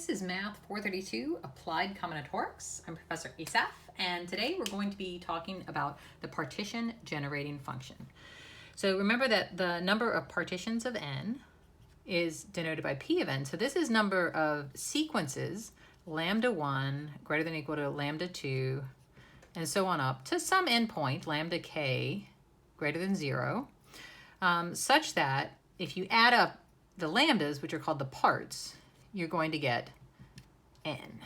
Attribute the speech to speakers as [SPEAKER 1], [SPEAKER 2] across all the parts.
[SPEAKER 1] This is Math 432, Applied Combinatorics. I'm Professor Asaf, and today we're going to be talking about the partition generating function. So remember that the number of partitions of n is denoted by p of n. So this is number of sequences, lambda 1 greater than or equal to lambda 2, and so on up to some endpoint, lambda k greater than 0, such that if you add up the lambdas, which are called the parts, you're going to get n.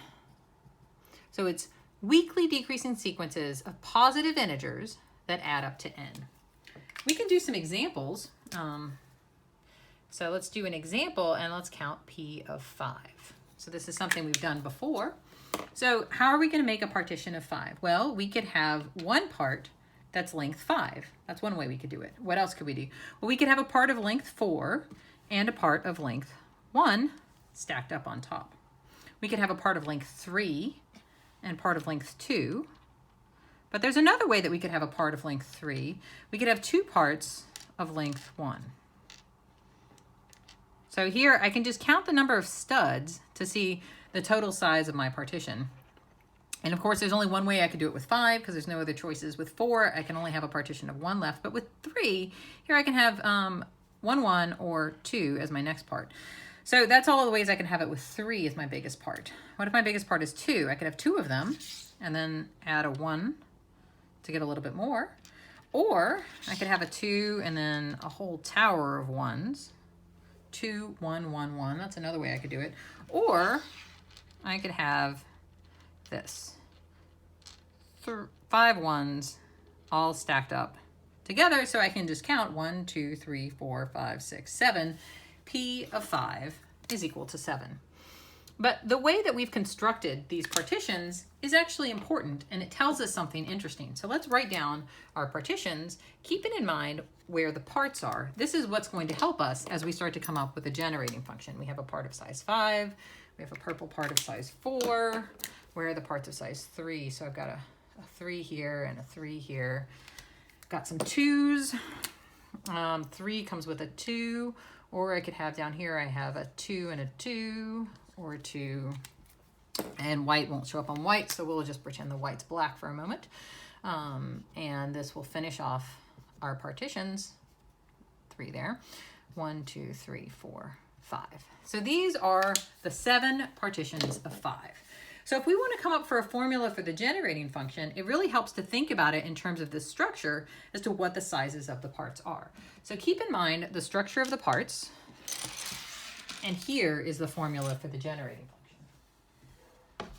[SPEAKER 1] So it's weakly decreasing sequences of positive integers that add up to n. We can do some examples. So let's do an example and let's count p of 5. So this is something we've done before. So how are we going to make a partition of 5? Well, we could have one part that's length 5. That's one way we could do it. What else could we do? Well, we could have a part of length 4 and a part of length 1 stacked up on top. We could have a part of length 3 and part of length 2. But there's another way that we could have a part of length 3. We could have two parts of length 1. So here I can just count the number of studs to see the total size of my partition. And of course, there's only one way I could do it with 5 because there's no other choices. With 4, I can only have a partition of 1 left. But with 3, here I can have 1, 1, or 2 as my next part. So that's all the ways I can have it with 3 as my biggest part. What if my biggest part is 2? I could have 2 of them and then add a 1 to get a little bit more. Or I could have a 2 and then a whole tower of 1s. 2, 1, 1, 1. That's another way I could do it. Or I could have this. 5 1s all stacked up together, so I can just count 1, 2, 3, 4, 5, 6, 7. P of 5 is equal to 7. But the way that we've constructed these partitions is actually important, and it tells us something interesting. So let's write down our partitions, keeping in mind where the parts are. This is what's going to help us as we start to come up with a generating function. We have a part of size 5. We have a purple part of size 4. Where are the parts of size 3? So I've got a 3 here and a 3 here. Got some 2s. 3 comes with a 2. Or I could have down here, I have a 2 and a 2, or a 2. And white won't show up on white, so we'll just pretend the white's black for a moment. And this will finish off our partitions. 3 there. 1, 2, 3, 4, 5. So these are the 7 partitions of 5. So if we want to come up for a formula for the generating function, it really helps to think about it in terms of this structure as to what the sizes of the parts are. So keep in mind the structure of the parts, and here is the formula for the generating function.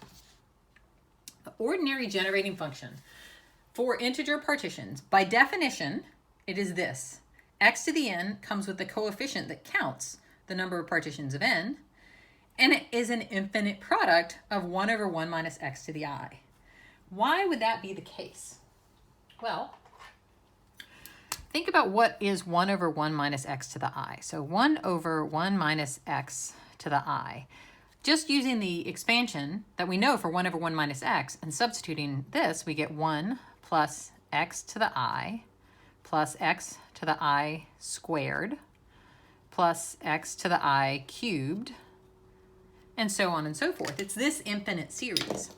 [SPEAKER 1] The ordinary generating function for integer partitions, by definition, it is this. X to the n comes with the coefficient that counts the number of partitions of n, and it is an infinite product of 1 over 1 minus x to the I. Why would that be the case? Well, think about what is 1 over 1 minus x to the I. So 1 over 1 minus x to the I. Just using the expansion that we know for 1 over 1 minus x and substituting this, we get 1 plus x to the I plus x to the I squared plus x to the I cubed, and so on and so forth. It's this infinite series.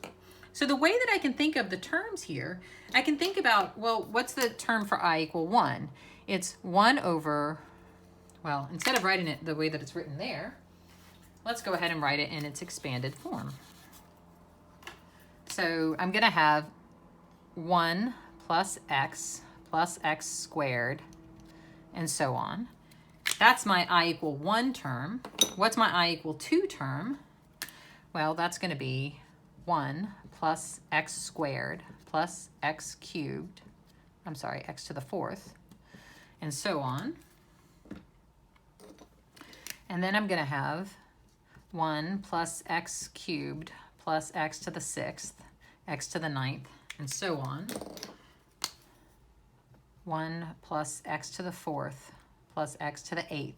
[SPEAKER 1] So the way that I can think of the terms here, I can think about, well, what's the term for I equal 1? It's 1 over, well, instead of writing it the way that it's written there, let's go ahead and write it in its expanded form. So I'm going to have 1 plus x squared, and so on. That's my I equal 1 term. What's my I equal 2 term? Well, that's going to be 1 plus x squared plus x cubed. I'm sorry, x to the 4th, and so on. And then I'm going to have 1 plus x cubed plus x to the 6th, x to the 9th, and so on. 1 plus x to the 4th plus x to the 8th,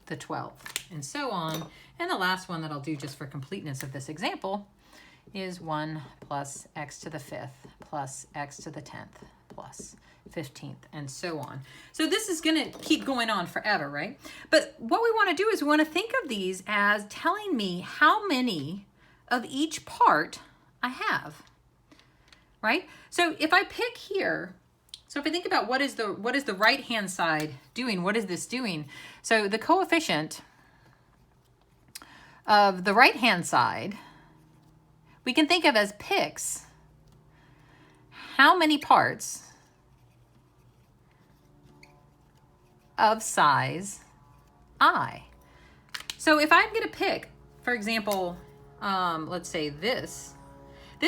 [SPEAKER 1] the 12th, and so on. And the last one that I'll do just for completeness of this example is 1 plus x to the 5th plus x to the 10th plus 15th, and so on. So this is going to keep going on forever, right? But what we want to do is we want to think of these as telling me how many of each part I have, right? So if I pick here, so if I think about what is the right-hand side doing, what is this doing? So the coefficient of the right-hand side, we can think of as picks how many parts of size I. So if I'm going to pick, for example, let's say this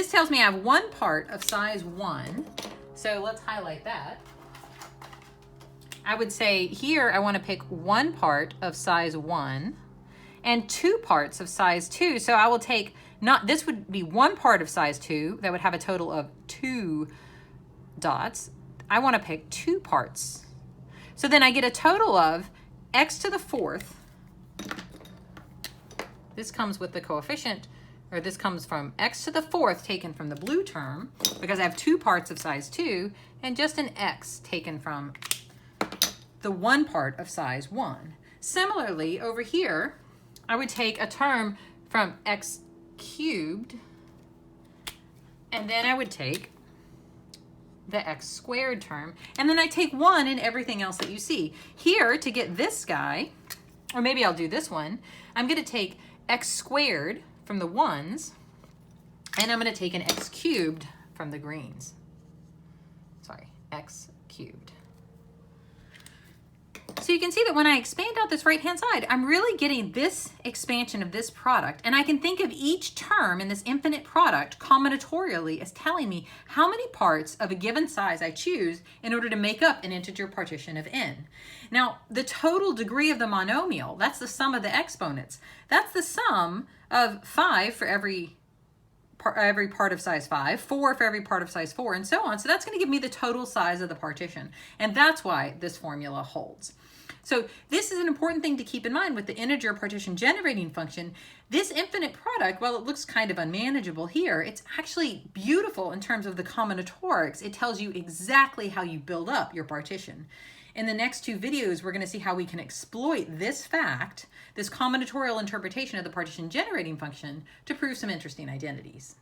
[SPEAKER 1] tells me I have one part of size 1. So let's highlight that. I would say here I want to pick one part of size 1 and 2 parts of size 2. So I will take, this would be one part of size 2 that would have a total of 2 dots. I want to pick 2 parts. So then I get a total of x to the 4th. This comes with the coefficient, or this comes from x to the 4th taken from the blue term, because I have 2 parts of size 2, and just an x taken from the one part of size 1. Similarly, over here, I would take a term from x cubed, and then I would take the x squared term, and then I take 1 in everything else that you see. Here, to get this guy, or maybe I'll do this one, I'm going to take x squared from the 1s, and I'm going to take an x cubed from the greens. Sorry, x cubed. So you can see that when I expand out this right-hand side, I'm really getting this expansion of this product, and I can think of each term in this infinite product combinatorially as telling me how many parts of a given size I choose in order to make up an integer partition of n. Now, the total degree of the monomial, that's the sum of the exponents. That's the sum of 5 for every part of size 5, 4 for every part of size 4, and so on. So that's going to give me the total size of the partition, and that's why this formula holds. So this is an important thing to keep in mind with the integer partition generating function. This infinite product, while it looks kind of unmanageable here, it's actually beautiful in terms of the combinatorics. It tells you exactly how you build up your partition. In the next 2 videos, we're going to see how we can exploit this fact, this combinatorial interpretation of the partition generating function, to prove some interesting identities.